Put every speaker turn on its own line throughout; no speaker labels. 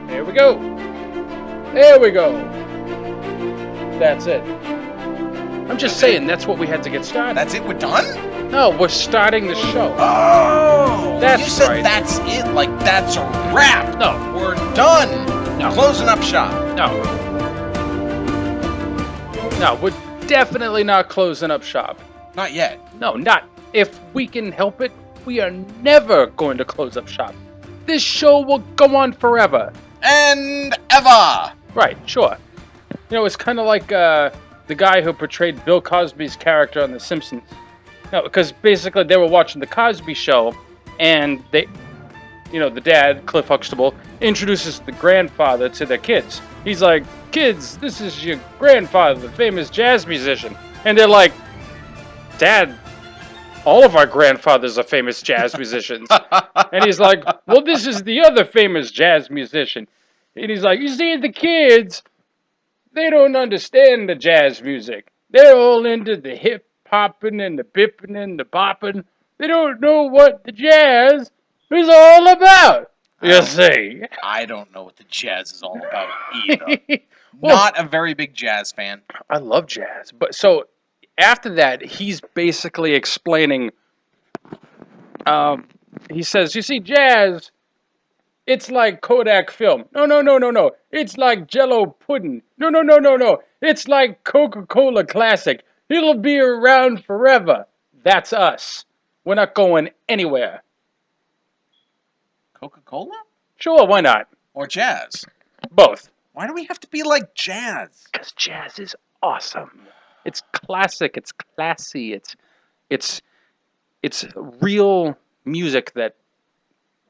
There we go. There we go. That's it. I'm just saying that's what we had to get started.
That's it? We're done?
No, we're starting the show.
Oh!
That's
you said
right.
that's it, like that's a wrap.
No.
We're done.
No.
Closing up shop.
No. No, we're definitely not closing up shop.
Not yet.
No, not if we can help it. We are never going to close up shop. This show will go on forever.
And ever.
Right, sure. You know, it's kind of like the guy who portrayed Bill Cosby's character on The Simpsons. No, because basically they were watching The Cosby Show, and they, you know, the dad, Cliff Huxtable, introduces the grandfather to their kids. He's like, "Kids, this is your grandfather, the famous jazz musician." And they're like, "Dad, all of our grandfathers are famous jazz musicians." And he's like, "Well, this is the other famous jazz musician." And he's like, "You see, the kids, they don't understand the jazz music. They're all into the hip hopping and the bipping and the bopping. They don't know what the jazz is all about." You see.
I don't know what the jazz is all about either.
Well,
Not a very big jazz fan.
I love jazz. But so after that, he's basically explaining. He says, "You see, jazz, it's like Kodak film. No. It's like Jello pudding. No. It's like Coca-Cola Classic. It'll be around forever. That's us. We're not going anywhere."
Coca-Cola?
Sure, why not?
Or jazz?
Both.
Why do we have to be like jazz?
Because jazz is awesome. It's classic. It's classy. It's real music that,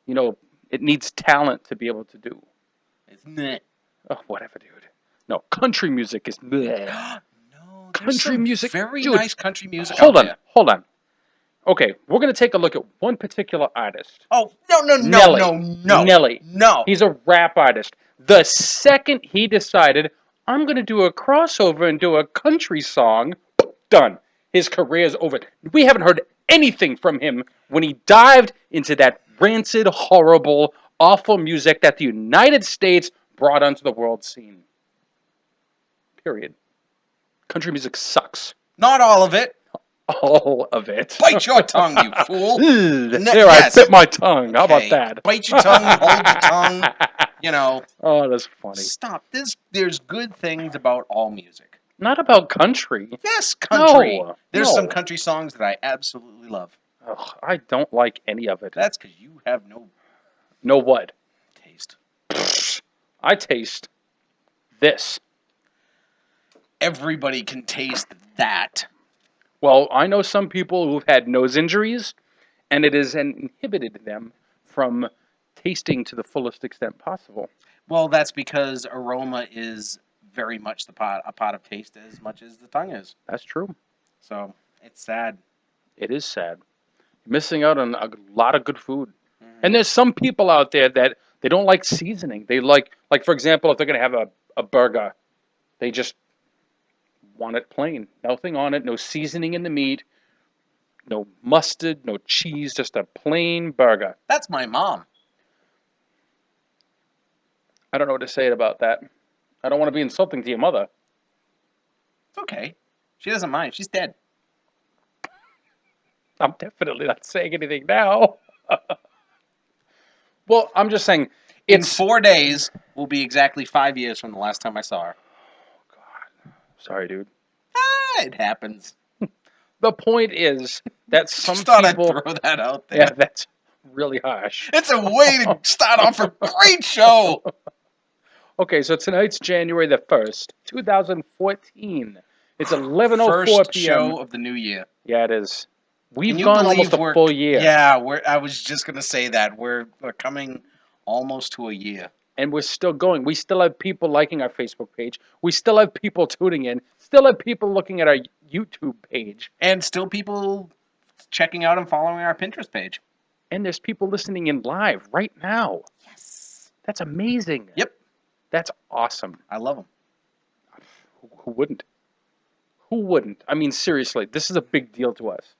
you know, it needs talent to be able to do.
It's meh.
Oh, whatever, dude. No, country music is bleh.
No,
Country
there's some
music,
very
dude,
nice country music
Hold
out
on,
there.
hold on. Okay, we're gonna take a look at one particular artist.
Oh, no.
Nelly.
No.
He's a rap artist. The second he decided, I'm gonna do a crossover and do a country song, done. His career's over. We haven't heard anything from him when he dived into that rancid, horrible, awful music that the United States brought onto the world scene. Period. Country music sucks.
Not all of it.
All of it.
Bite your tongue, you fool.
There, I bit my tongue. How about
Okay,
that?
Bite your tongue, hold your tongue. You know.
Oh, that's funny.
Stop. There's good things about all music.
Not about country.
Yes, country.
No,
There's
no.
some country songs that I absolutely love.
Ugh, I don't like any of it.
That's because you have no
Know what?
taste.
I taste this.
Everybody can taste that.
Well, I know some people who've had nose injuries, and it has inhibited them from tasting to the fullest extent possible.
Well, that's because aroma is very much a part of taste as much as the tongue is.
That's true.
So it's sad.
It is sad. You're missing out on a lot of good food. And there's some people out there that they don't like seasoning. They like for example, if they're going to have a burger, they just want it plain. Nothing on it, no seasoning in the meat, no mustard, no cheese, just a plain burger.
That's my mom.
I don't know what to say about that. I don't want to be insulting to your mother.
It's okay. She doesn't mind. She's dead.
I'm definitely not saying anything now. Well, I'm just saying,
In
it's...
4 days will be exactly 5 years from the last time I saw her.
God. Sorry, dude.
It happens.
The point is that some
Just thought
people...
I'd throw that out there.
Yeah, that's really harsh.
It's a way to start off a great show.
Okay, so tonight's January the 1st, 2014. It's 11:04
First
p.m.
show of the new year.
Yeah, it is. We've
Can you
gone
believe
almost a full year.
Yeah, I was just gonna say that we're coming almost to a year.
And we're still going. We still have people liking our Facebook page. We still have people tuning in. Still have people looking at our YouTube page.
And still people checking out and following our Pinterest page.
And there's people listening in live right now.
Yes.
That's amazing.
Yep.
That's awesome.
I love them.
Who wouldn't? Who wouldn't? I mean, seriously, this is a big deal to us.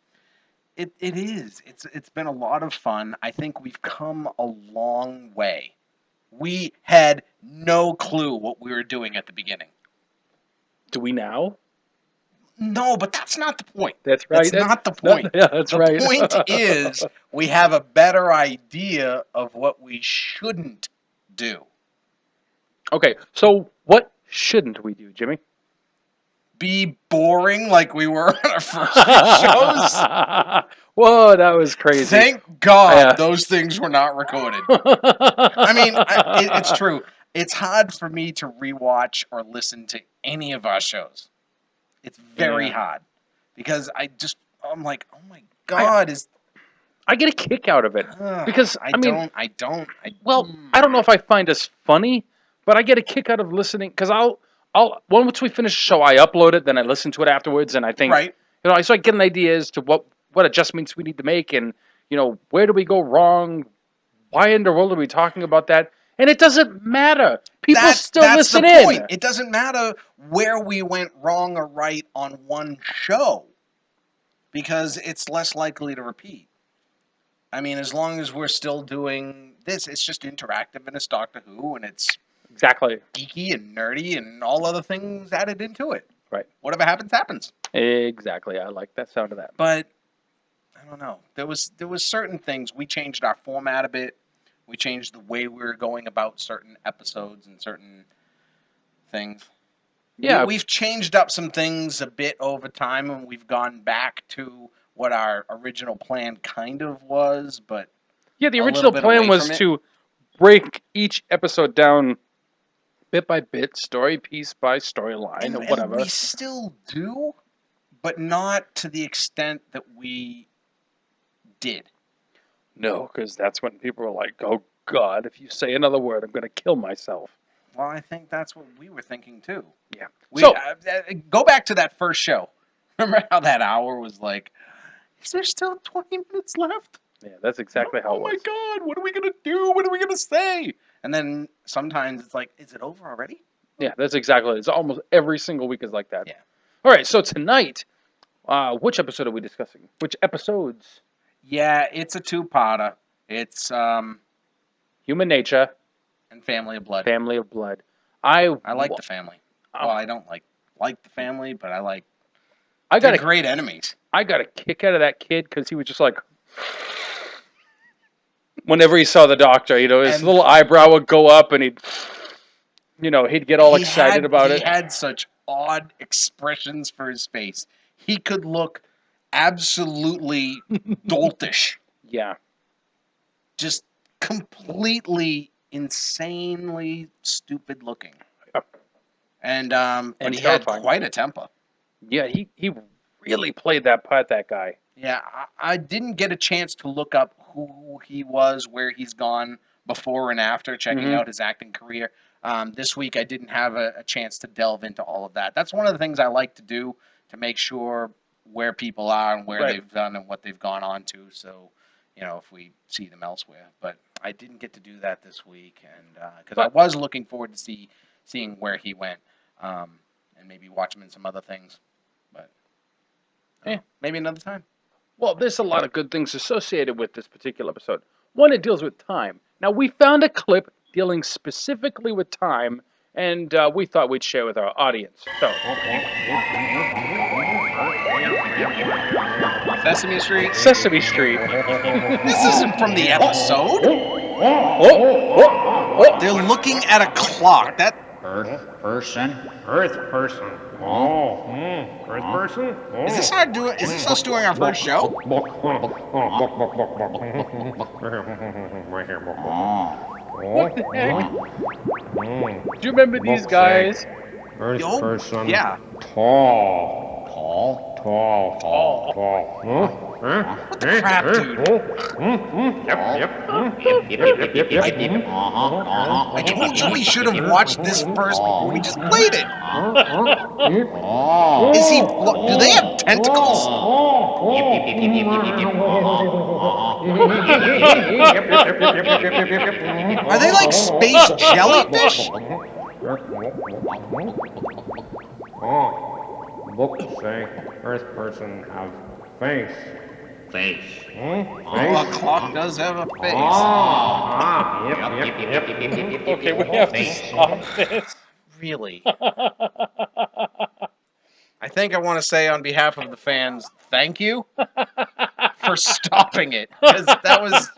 It is. It's been a lot of fun. I think we've come a long way We had no clue what we were doing at the beginning.
Do we now?
No, but that's not the point.
That's right.
That's not the point.
Yeah, that's
the
right.
point is we have a better idea of what we shouldn't do.
Okay, so what shouldn't we do, Jimmy?
Be boring like we were on our first few shows.
Whoa, that was crazy.
Thank God those things were not recorded. I mean, it's true. It's hard for me to rewatch or listen to any of our shows. It's very hard because I'm like, oh my God,
I get a kick out of it because I don't know if I find us funny, but I get a kick out of listening because once we finish the show, I upload it, then I listen to it afterwards, and I think, so I get an idea as to what adjustments we need to make, and where do we go wrong? Why in the world are we talking about that? And it doesn't matter. People still listen in. That's the point.
It doesn't matter where we went wrong or right on one show because it's less likely to repeat. I mean, as long as we're still doing this, it's just interactive and it's Doctor Who and it's
exactly
geeky and nerdy and all other things added into it.
Right.
Whatever happens, happens.
Exactly. I like that sound of that.
But I don't know. There was certain things. We changed our format a bit. We changed the way we were going about certain episodes and certain things.
Yeah.
We've changed up some things a bit over time, and we've gone back to what our original plan kind of was, but
the original plan was to break each episode down bit by bit, story piece by storyline, or whatever.
And we still do, but not to the extent that we did.
No, because that's when people were like, oh God, if you say another word, I'm going to kill myself.
Well, I think that's what we were thinking too.
Yeah.
Go back to that first show. Remember how that hour was like, is there still 20 minutes left?
Yeah, that's exactly how it was.
Oh my God, what are we going to do? What are we going to say? And then sometimes it's like, is it over already?
Yeah, that's exactly it. It's almost every single week is like that.
Yeah.
All right, so tonight, which episode are we discussing? Which episodes?
Yeah, it's a two-parter. It's
Human Nature
and Family of Blood.
Family of Blood. I
like the family. Well, I don't like the family, but they're great enemies.
I got a kick out of that kid because he was just like, whenever he saw the doctor, his little eyebrow would go up and he'd get all excited about it.
He had such odd expressions for his face. He could look absolutely doltish.
Yeah.
Just completely, insanely stupid looking. And but he had quite a temper.
Yeah, he really played that part, that guy.
Yeah, I didn't get a chance to look up who he was, where he's gone before and after, checking out his acting career. This week I didn't have a chance to delve into all of that. That's one of the things I like to do to make sure where people are and where they've done and what they've gone on to. So, if we see them elsewhere. But I didn't get to do that this week, and because I was looking forward to seeing where he went, and maybe watch him in some other things. But maybe another time.
Well, there's a lot of good things associated with this particular episode. One, it deals with time. Now, we found a clip dealing specifically with time, and we thought we'd share with our audience. So,
Sesame Street.
Sesame Street.
This isn't from the episode. They're looking at a clock. That
Earth person. Earth person. Oh, Earth person. Oh.
Is this us doing our first show?
What the heck? Do you remember these guys?
Earth person.
Yeah.
Tall.
What the crap, dude? I told you we should have watched this first before we just played it. Do they have tentacles? Are they like space jellyfish?
Books say Earth person have face.
Face. A clock does have a face.
Yep.
Okay, we have to stop this.
Really? I think I want to say on behalf of the fans, thank you for stopping it. Because that was,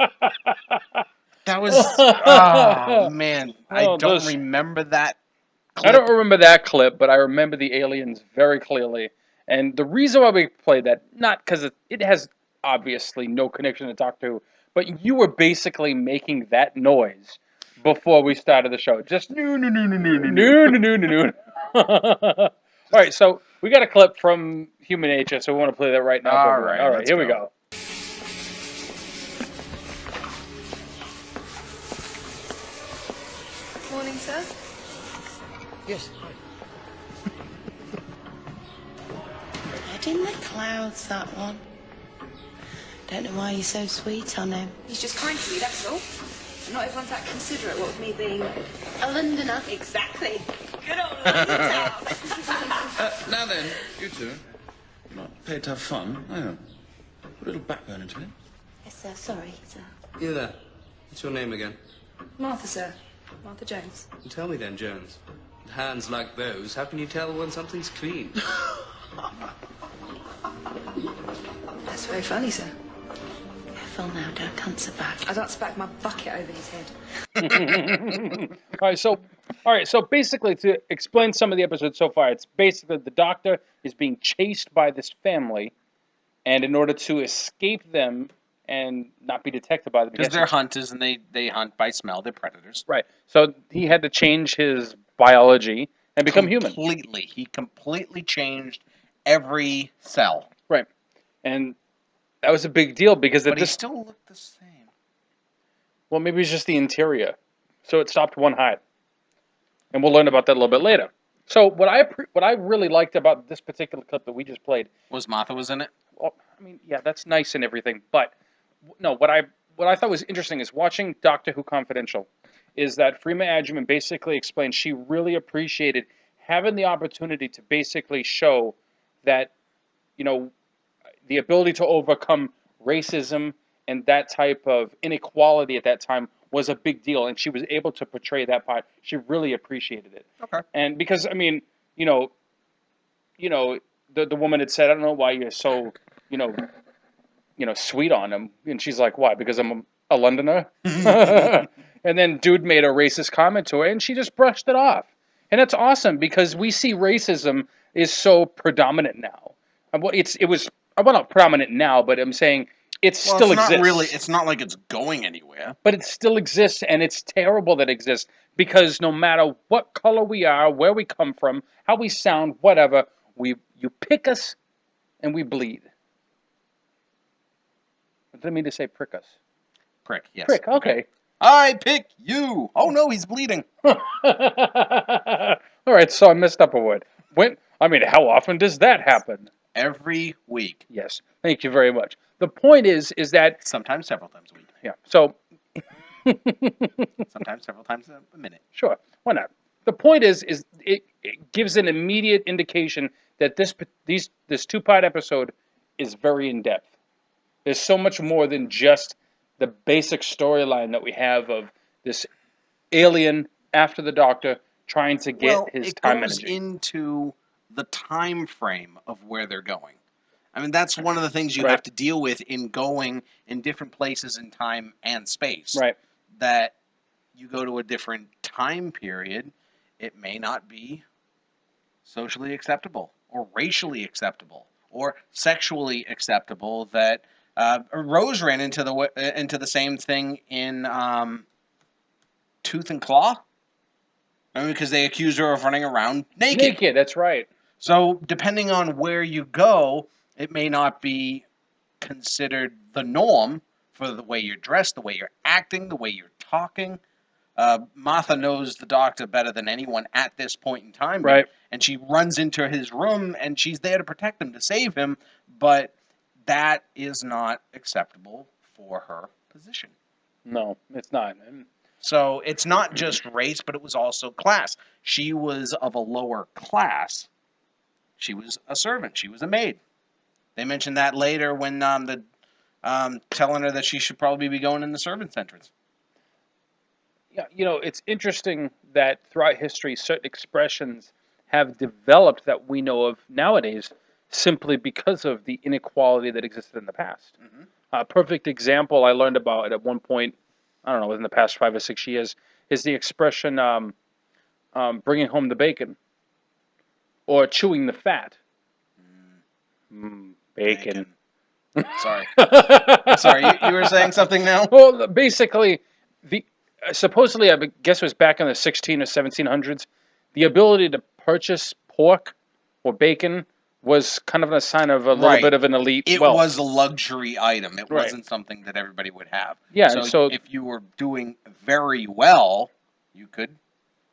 oh man, I
Oh,
don't
those-
remember that
I
clip.
don't remember that clip, but I remember the aliens very clearly. And the reason why we played that, not because it has obviously no connection to Doctor Who, but you were basically making that noise before we started the show. Just no, no, no, no, no, no, no, no, no, no. All right, so we got a clip from Human Nature, so we want to play that right now for
All
everyone.
right,
All right,
let's
here we
go.
go.
Morning, sir.
Yes, hi.
Head in the clouds, that one. Don't know why you're so sweet on him.
He's just kind to me, that's all. And not everyone's that considerate, what with me being
A Londoner.
exactly. Good old London town.
Now then, you two. Not paid to have fun, I know. Put a little backbone into it.
Yes, sir. Sorry, sir.
You there. What's your name again?
Martha, sir. Martha Jones.
Tell me then, Jones. With hands like those, how can you tell when something's clean?
That's very funny, sir.
Careful now, don't answer back.
I'd like to back my bucket over his head.
All right, so basically, to explain some of the episodes so far, it's basically the Doctor is being chased by this family, and in order to escape them and not be detected by them,
Because they're hunters and they hunt by smell. They're predators.
right. So he had to change his biology and become human.
Completely. He completely changed every cell.
Right, and that was a big deal because at
But he
this,
still looked the same.
well, maybe it's just the interior, so it stopped one height, and we'll learn about that a little bit later. So what I really liked about this particular clip that we just played.
Was Martha was in it?
Well, I mean, yeah, that's nice and everything, but no, what I thought was interesting is watching Doctor Who Confidential, is that Freema Agyeman basically explained she really appreciated having the opportunity to basically show that, you know, the ability to overcome racism and that type of inequality at that time was a big deal, and she was able to portray that part. She really appreciated it.
Okay.
And because I mean, you know, the woman had said, "I don't know why you're so, you know, sweet on him," and she's like, "Why? Because I'm a Londoner." And then dude made a racist comment to her, and she just brushed it off. And that's awesome because we see racism is so predominant now. Well, it was not predominant now, but I'm saying it still
it's
exists.
not really. It's not like it's going anywhere.
But it still exists, and it's terrible that it exists because no matter what color we are, where we come from, how we sound, whatever, you pick us and we bleed. I didn't mean to say prick us.
Prick. Yes.
Prick, okay.
I pick you. Oh no, he's bleeding.
All right, so I messed up a word. How often does that happen?
Every week.
Yes, thank you very much. The point is that
Sometimes several times a week.
yeah. So
Sometimes several times a minute.
sure, why not? The point is it gives an immediate indication that this 2-part episode is very in depth. There's so much more than just the basic storyline that we have of this alien after the Doctor trying to get his time
goes
energy.
into the time frame of where they're going. I mean, that's one of the things you
Right.
have to deal with in going in different places in time and space.
Right.
That you go to a different time period, it may not be socially acceptable or racially acceptable or sexually acceptable. That Rose ran into the same thing in Tooth and Claw. I mean, because they accused her of running around naked.
That's right.
So, depending on where you go, it may not be considered the norm for the way you're dressed, the way you're acting, the way you're talking. Martha knows the Doctor better than anyone at this point in time.
Right.
And she runs into his room, and she's there to protect him, to save him. But that is not acceptable for her position.
No, it's not.
So it's not just race, but it was also class. She was of a lower class. She was a servant. She was a maid. They mentioned that later when telling her that she should probably be going in the servants' entrance.
Yeah, it's interesting that throughout history, certain expressions have developed that we know of nowadays simply because of the inequality that existed in the past.
Mm-hmm.
A perfect example I learned about at one point, I don't know, within the past 5 or 6 years, is the expression bringing home the bacon or chewing the fat. Bacon.
Sorry. Sorry, you were saying something now?
Well, basically, the supposedly, I guess it was back in the 16 or 1700s, the ability to purchase pork or bacon was kind of a sign of a little bit of an elite
It
wealth.
was a luxury item. It
Right.
wasn't something that everybody would have.
Yeah, so
if you were doing very well, you could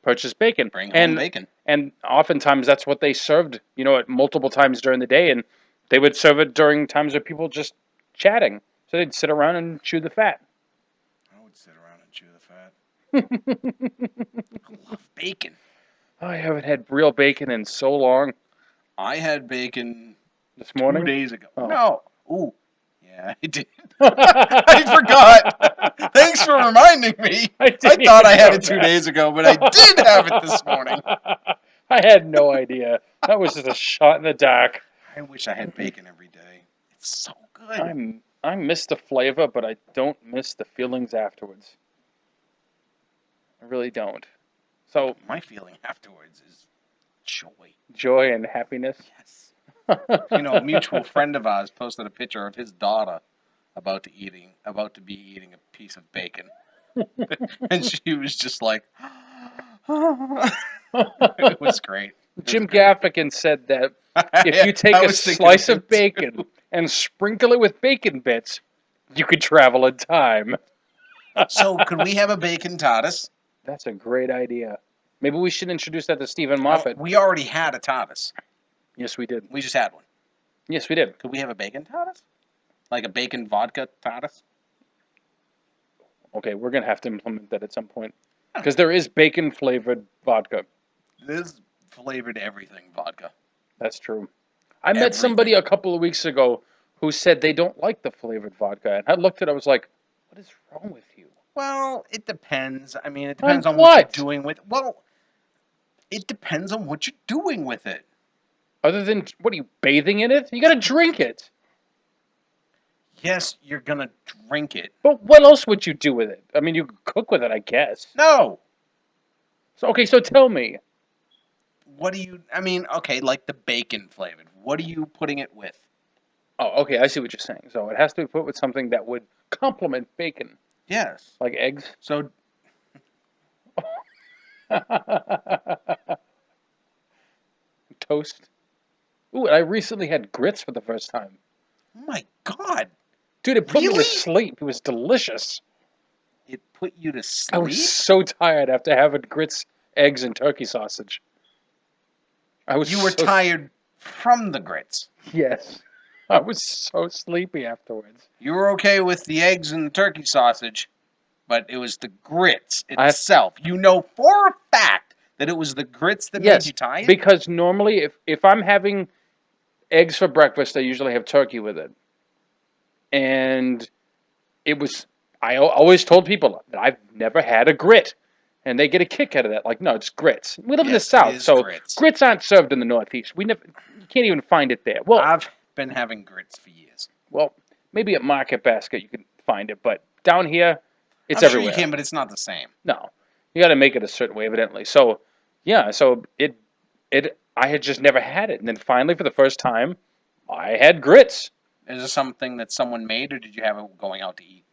purchase bacon.
bring home bacon.
And oftentimes that's what they served, at multiple times during the day, and they would serve it during times of people just chatting. So they'd sit around and chew the fat.
I would sit around and chew the fat. I love bacon.
I haven't had real bacon in so long.
I had bacon
this morning.
2 days ago.
Oh.
No. Ooh. Yeah, I did. I forgot. Thanks for reminding me. I thought I had it 2 days ago, but I did have it this morning.
I had no idea. That was just a shot in the dark.
I wish I had bacon every day. It's so good.
I miss the flavor, but I don't miss the feelings afterwards. I really don't. So
my feeling afterwards is joy.
Joy and happiness.
Yes. A mutual friend of ours posted a picture of his daughter about to be eating a piece of bacon, and she was just like, it was great.
Jim Gaffigan said that if you take a slice of bacon and sprinkle it with bacon bits, you could travel in time.
So could we have a bacon TARDIS?
That's a great idea. Maybe we should introduce that to Stephen Moffat.
We already had a TARDIS.
Yes, we did.
We just had one.
Yes, we did.
Could we have a bacon TARDIS? Like a bacon vodka TARDIS?
Okay, we're going to have to implement that at some point. Because there is bacon-flavored vodka.
There's flavored everything vodka.
That's true. I met somebody a couple of weeks ago who said they don't like the flavored vodka. And I looked at it, I was like, what is wrong with you?
Well, it depends. I mean, it depends on
what
you're doing with it. Well, it depends on what you're doing with it.
Other than, what are you, bathing in it? You got to drink it.
Yes, you're going to drink it.
But what else would you do with it? I mean, you could cook with it, I guess.
No.
So tell me.
What do you, like the bacon flavored. What are you putting it with?
Oh, okay, I see what you're saying. So it has to be put with something that would complement bacon.
Yes.
Like eggs?
So...
Toast? Ooh, I recently had grits for the first time.
Oh my God.
Dude, it put me to sleep. It was delicious.
It put you to sleep?
I was so tired after having grits, eggs, and turkey sausage.
You were tired from the grits?
Yes. I was so sleepy afterwards.
You were okay with the eggs and the turkey sausage, but it was the grits itself. You know for a fact that it was the grits that made you tired?
Because normally if I'm having eggs for breakfast, I usually have turkey with it. And I always told people that I've never had a grit. And they get a kick out of that. Like, no, it's grits. We live in the South, so grits aren't served in the Northeast. You can't even find it there. Well,
I've been having grits for years.
Well, maybe at Market Basket you can find it, but down here, it's
I'm
everywhere.
Sure you can, but it's not the same.
No, you got to make it a certain way, evidently. So, yeah, I had just never had it, and then finally, for the first time, I had grits.
Is this something that someone made, or did you have it going out to eat?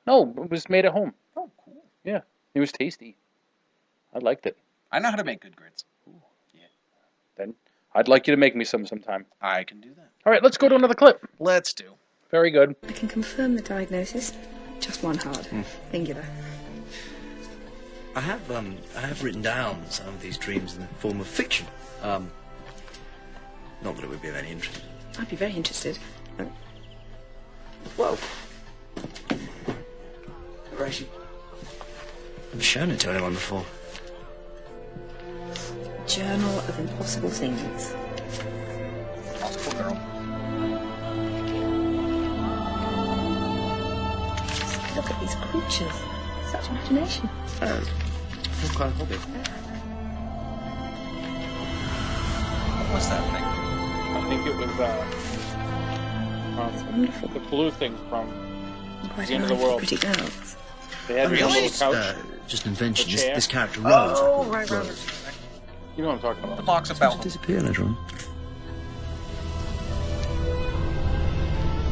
No, it was made at home.
Oh, cool.
Yeah, it was tasty. I liked it.
I know how to make good grits.
Ooh. Yeah. Then I'd like you to make me some sometime.
I can do that.
All right, let's go to another clip.
Let's do.
Very good.
I can confirm the diagnosis. Just one heart. Singular.
I have written down some of these dreams in the form of fiction. Not that it would be of any interest.
I'd be very interested.
Whoa. Never actually shown it to anyone before.
Journal of Impossible Things.
Possible girl.
Look at these creatures. Such imagination.
It's quite a hobby.
What was that thing?
I think it was
Wonderful.
the blue thing from
Quite
the end of
a
the
lot
world.
pretty girls.
They had
Oh,
a
really?
little
It's
couch.
just an invention.
A chair.
This character Rose.
Oh, right.
Rose.
You know what I'm talking
The
about.
box of
Just
Bell.
disappear later on.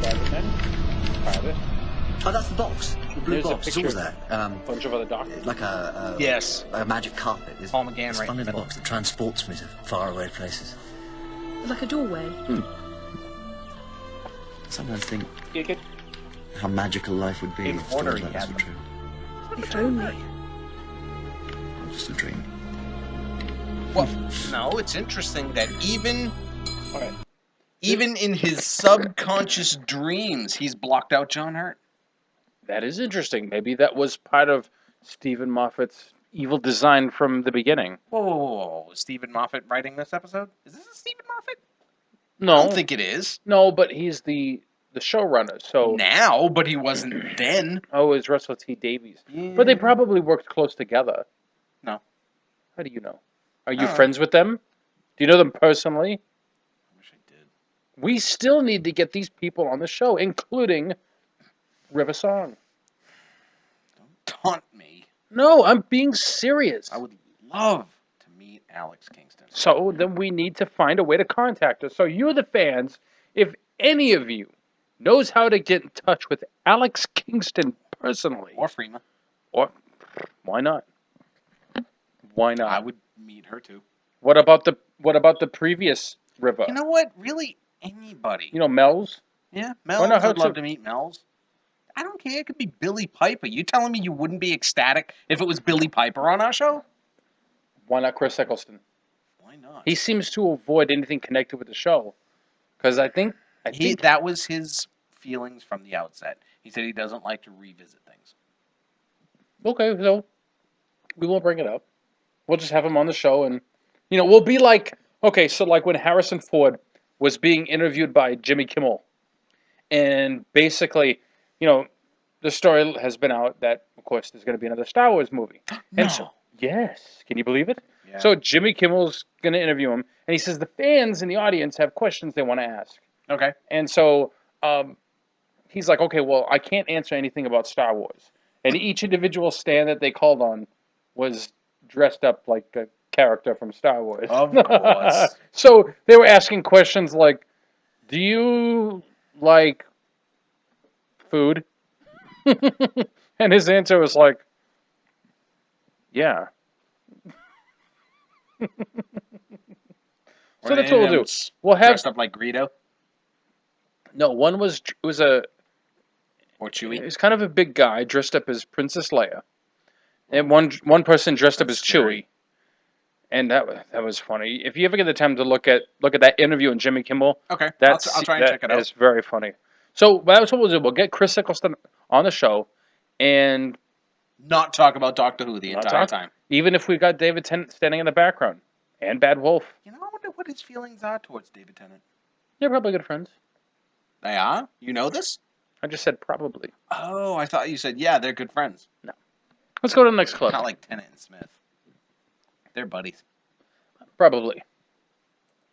Private men. Private.
Oh, that's the box. The blue
There's a
box.
picture
What was that?
Bunch of other doctors.
Like a
Yes.
like a magic carpet. It's,
Paul McGann
it's
right in
funny
the
the box that transports me to faraway places.
Like a doorway.
Sometimes think
Kick it.
how magical life would be
In
if stories
order,
like
he
this
had
were
them.
true.
If only.
Or just a dream.
Well, no, it's interesting that even
All right.
in his subconscious dreams, he's blocked out John Hurt.
That is interesting. Maybe that was part of Stephen Moffat's evil design from the beginning.
Whoa. Is Stephen Moffat writing this episode? Is this a Stephen Moffat?
No,
I don't think it is.
no, but he's the showrunner. So
Now, but he wasn't then.
oh, it's Russell T Davies.
Yeah.
But they probably worked close together.
No.
How do you know? Are you
Oh.
friends with them? Do you know them personally?
I wish I did.
We still need to get these people on the show, including River Song.
Don't taunt me.
No, I'm being serious.
I would love to meet Alex Kingston.
So then we need to find a way to contact her. So you, the fans, if any of you knows how to get in touch with Alex Kingston personally,
Or Freema.
or why not? Why not?
I would meet her too.
What about the previous River?
You know what? Really, anybody.
Mel's.
Yeah,
Why
Mel's.
not her
I'd love
too?
to meet Mel's. I don't care. It could be Billy Piper. You telling me you wouldn't be ecstatic if it was Billy Piper on our show?
Why not Chris Eccleston?
Why not?
He seems to avoid anything connected with the show, because I think
That was his feelings from the outset. He said he doesn't like to revisit things.
okay, so we won't bring it up. We'll just have him on the show, and we'll be like, okay, so like when Harrison Ford was being interviewed by Jimmy Kimmel, and basically, the story has been out that, of course, there's going to be another Star Wars movie. And so, yes, can you believe it?
Yeah.
So Jimmy Kimmel's going to interview him, and he says the fans in the audience have questions they want to ask.
Okay.
And so he's like, okay, well, I can't answer anything about Star Wars. And each individual stand that they called on was dressed up like a character from Star Wars.
Of course.
So they were asking questions like, do you like food? And his answer was like, yeah. So that's what we'll do. We'll have
dressed up like Greedo
no. One was it was a
or Chewie.
He's kind of a big guy dressed up as Princess Leia, and one person dressed up as
That's scary.
Chewie, and that was funny. If you ever get the time to look at that interview on Jimmy Kimmel,
Okay.
I'll
try and check it out.
It's very funny. So that's what we'll do. We'll get Chris Eccleston on the show, and
Not talk about Doctor Who the
not
entire
talk-
time.
even if we got David Tennant standing in the background and Bad Wolf,
I wonder what his feelings are towards David Tennant.
they're probably good friends.
They are? You know this?
I just said probably.
Oh, I thought you said, yeah, they're good friends.
Let's go to the next clip.
Not like Tennant and Smith. They're buddies.
Probably.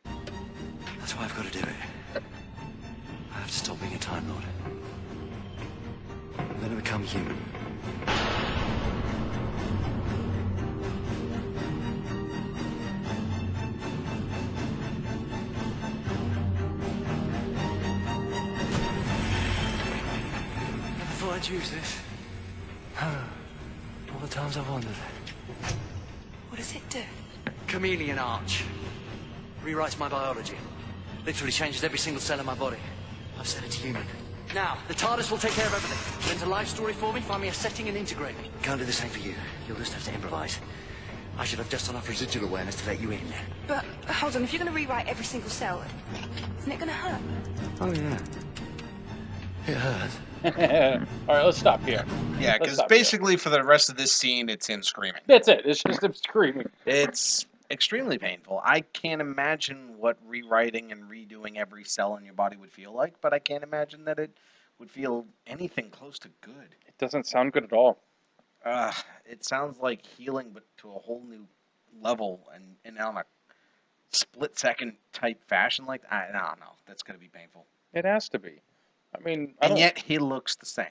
That's why I've got to do it. I have to stop being a Time Lord. I'm going to become human. Never thought I'd use this. All the times I've wondered.
What does it do?
Chameleon Arch. Rewrites my biology. Literally changes every single cell in my body. I've set it to human. Now, the TARDIS will take care of everything. Invent a life story for me, find me a setting and integrate me. Can't do the same for you. You'll just have to improvise. I should have just enough residual awareness to let you in.
But, hold on, if you're going to rewrite every single cell, isn't it going to hurt?
Oh, yeah. It hurts.
All right, let's stop here.
Yeah,
Let's
because
stop
basically for the rest of this scene, it's him screaming.
That's it. It's just him screaming.
It's extremely painful. I can't imagine what rewriting and redoing every cell in your body would feel like, but I can't imagine that it would feel anything close to good.
It doesn't sound good at all.
It sounds like healing, but to a whole new level, and on a split-second type fashion like that. I don't know. That's going to be painful.
It has to be. I mean,
And yet he looks the same.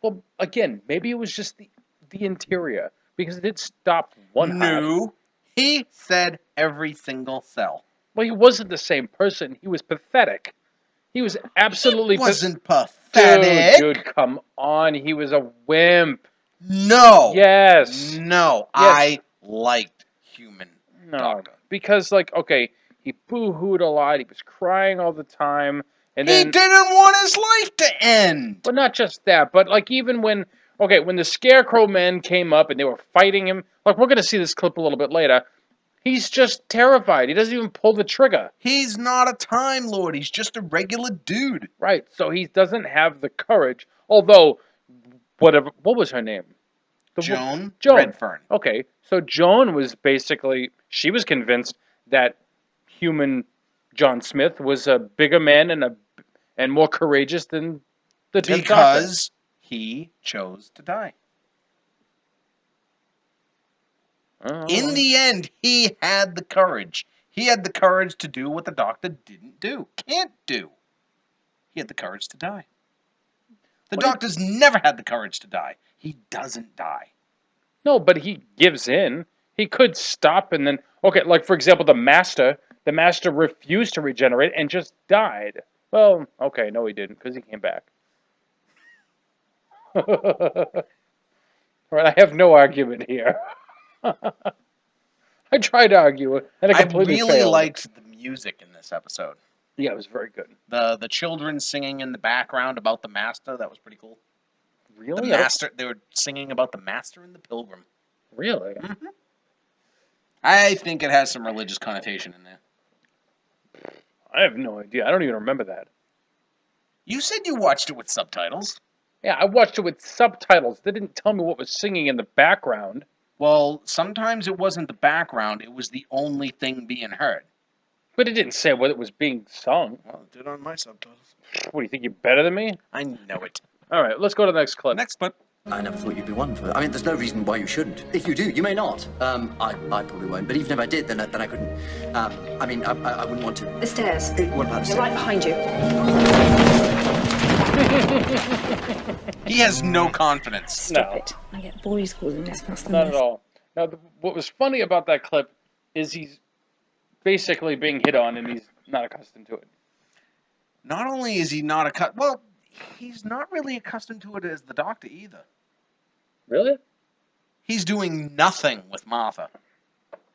Well, again, maybe it was just the interior because it did stop one heart.
No, he said every single cell.
Well, he wasn't the same person. He was pathetic. He was absolutely
He wasn't pathetic.
Dude, come on. He was a wimp.
No.
Yes.
No.
Yes.
I liked human Doctor.
Because, like, okay, he boo-hooed a lot. He was crying all the time. And
He
then,
didn't want his life to end.
But not just that, but, like, even when the Scarecrow men came up and they were fighting him, like, we're going to see this clip a little bit later, he's just terrified. He doesn't even pull the trigger.
He's not a Time Lord. He's just a regular dude.
Right, so he doesn't have the courage, although, what was her name?
Joan
Joan.
Redfern.
Okay, so Joan was basically, she was convinced that human John Smith was a bigger man and more courageous than the 10th
Because he chose to die.
Doctor.
In the end, he had the courage. He had the courage to do what the Doctor didn't do. Can't do. He had the courage to die. The Doctor's never had the courage to die. He doesn't die.
No, but he gives in. He could stop and then, okay, like for example, the Master refused to regenerate and just died. Well, okay, no he didn't, because he came back. Right, I have no argument here. I tried to argue it, and I completely
really
failed.
liked the music in this episode.
Yeah, it was very good.
The children singing in the background about the Master, that was pretty cool.
Really?
The Master, they were singing about the Master and the Pilgrim.
Really?
Mm-hmm. I think it has some religious connotation in there.
I have no idea. I don't even remember that.
You said you watched it with subtitles.
Yeah, I watched it with subtitles. They didn't tell me what was singing in the background.
Well, sometimes it wasn't the background, it was the only thing being heard.
But it didn't say what it was being sung.
Well, it did on my subtitles.
What, do you think you're better than me?
I know it.
All right, let's go to the next clip.
Next clip.
I never thought you'd be one for it. I mean, there's no reason why you shouldn't. If you do, you may not. I probably won't. But even if I did, then I couldn't. I mean, I wouldn't want to.
The stairs.
What about the
They're right behind you.
He has no confidence.
Stop it. I get boys calling this past the
Not at all. Now, what was funny about that clip is he's basically being hit on and he's not accustomed to it.
Not only is he not well, he's not really accustomed to it as the Doctor either.
Really?
He's doing nothing with Martha.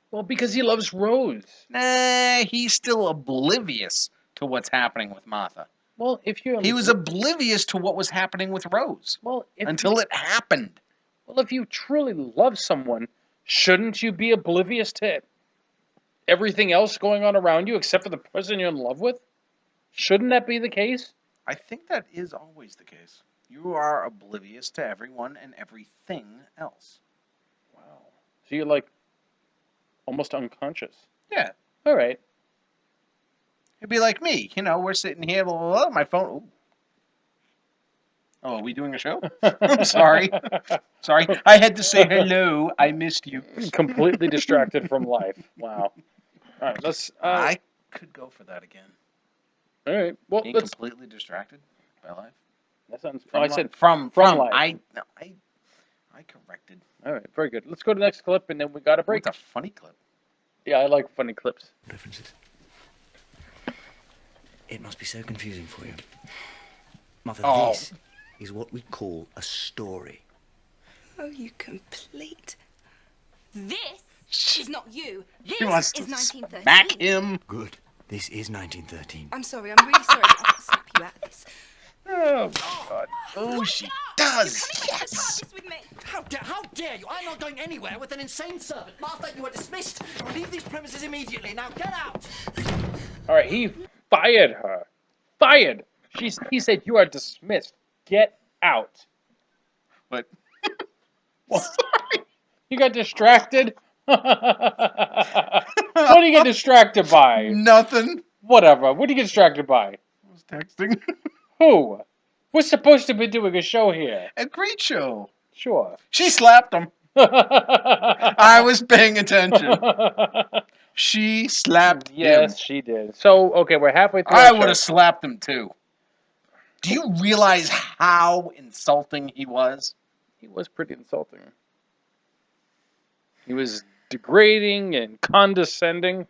Well, because he loves Rose.
Nah, he's still oblivious to what's happening with Martha.
Well,
he was oblivious to what was happening with Rose.
Well,
until it happened.
Well, if you truly love someone, shouldn't you be oblivious to everything else going on around you except for the person you're in love with? Shouldn't that be the case?
I think that is always the case. You are oblivious to everyone and everything else.
Wow. So you're like almost unconscious.
Yeah.
All right.
It'd be like me. You know, we're sitting here, blah, blah, blah, my phone. Ooh. Oh, are we doing a show? I'm sorry. Sorry. I had to say hello. I missed you.
Completely distracted from life. Wow. All right, let's...
I could go for that again.
All right. Well,
being completely distracted by life.
That sounds...
From
I said
from
life.
I corrected.
All right, very good. Let's go to the next clip, and then we got a break.
It's a funny clip.
Yeah, I like funny clips.
Differences. It must be so confusing for you. Mother, this is what we call a story.
Oh, you complete...
This is not you. This
She wants
is
to
1913.
smack him.
Good. This is 1913.
I'm sorry, I'm really sorry, but I've got to snap you out of this.
Oh, God.
Oh, she does. Yes.
How dare you? I'm not going anywhere with an insane servant. Martha, you are dismissed. Leave these premises immediately. Now get out.
All right, he fired her. Fired. He said, you are dismissed. Get out.
But...
Sorry. You got distracted? What do you get distracted by?
Nothing.
Whatever. What do you get distracted by?
I was texting.
Who? We're supposed to be doing a show here.
A great show.
Sure.
She slapped him. I was paying attention. She slapped him.
Yes, she did. So, okay, we're halfway through.
I would have slapped him too. Do you realize how insulting he was?
He was pretty insulting. He was degrading and condescending.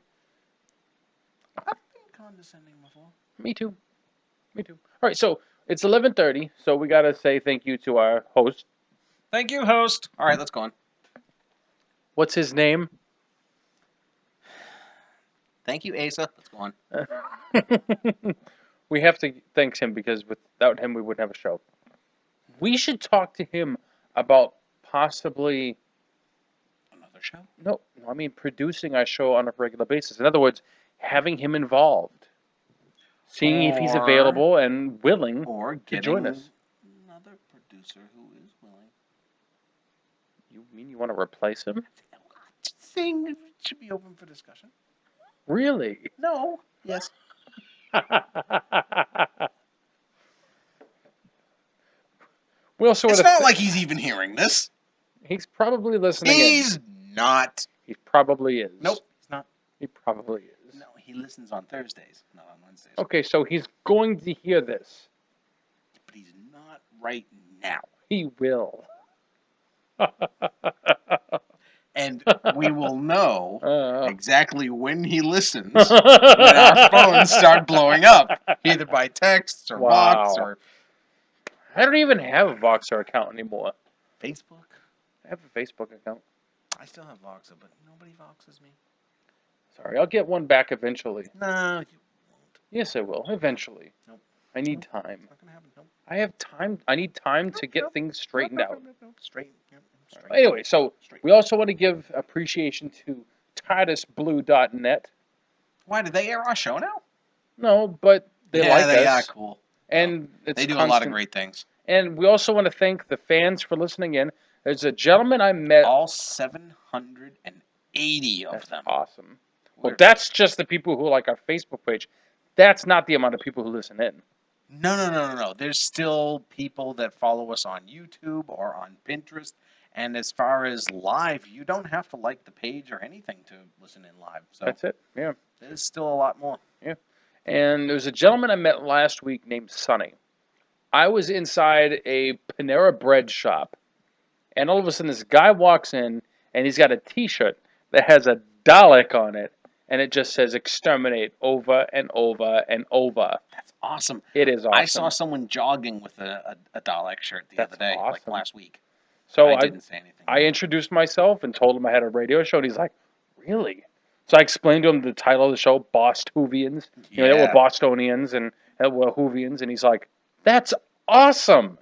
I've been condescending before.
Me too. Me too. All right, so it's 11:30, so we got to say thank you to our host.
Thank you, host. All right, let's go on.
What's his name?
Thank you, Asa. Let's go on.
We have to thank him because without him we wouldn't have a show. We should talk to him about possibly
Another show?
no, I mean producing our show on a regular basis. In other words, having him involved, seeing if he's available and willing to join us.
Another producer who is willing.
You mean you want to replace him?
Just saying it should be open for discussion.
Really?
No. Yes.
We also
It's not like he's even hearing this.
He's probably listening.
He's not.
He probably is.
Nope, he's not.
He probably is.
No, he listens on Thursdays, not on Wednesdays.
Okay, so he's going to hear this.
But he's not right now.
He will.
And we will know exactly when he listens when our phones start blowing up, either by texts or Vox or
I don't even have a Voxer account anymore.
Facebook.
I have a Facebook account.
I still have Voxer, but nobody Voxes me.
Sorry, I'll get one back eventually.
No, you won't.
Yes, I will. Eventually.
Nope.
I need time.
Not gonna happen. Nope.
I have time. I need time to get things straightened out.
Straight. Yep. Straight.
Anyway, so we also want to give appreciation to TardisBlue.net.
Why, did they air our show now?
No, but they like us.
They are cool.
And it's
they do a lot of great things.
And we also want to thank the fans for listening in. There's a gentleman I met.
All 780 of them.
Awesome. Well, that's just the people who like our Facebook page. That's not the amount of people who listen in.
No. There's still people that follow us on YouTube or on Pinterest. And as far as live, you don't have to like the page or anything to listen in live. So
that's it. Yeah.
There's still a lot more.
Yeah. And there's a gentleman I met last week named Sonny. I was inside a Panera Bread shop. And all of a sudden, this guy walks in, and he's got a T-shirt that has a Dalek on it. And it just says exterminate over and over and over.
That's awesome.
It is awesome.
I saw someone jogging with a Dalek shirt the other day, like last week.
So
I didn't say anything.
I introduced myself and told him I had a radio show, and he's like, really? So I explained to him the title of the show, Bost-Whovians. You know, they were Bostonians and were Whovians, and he's like, that's awesome.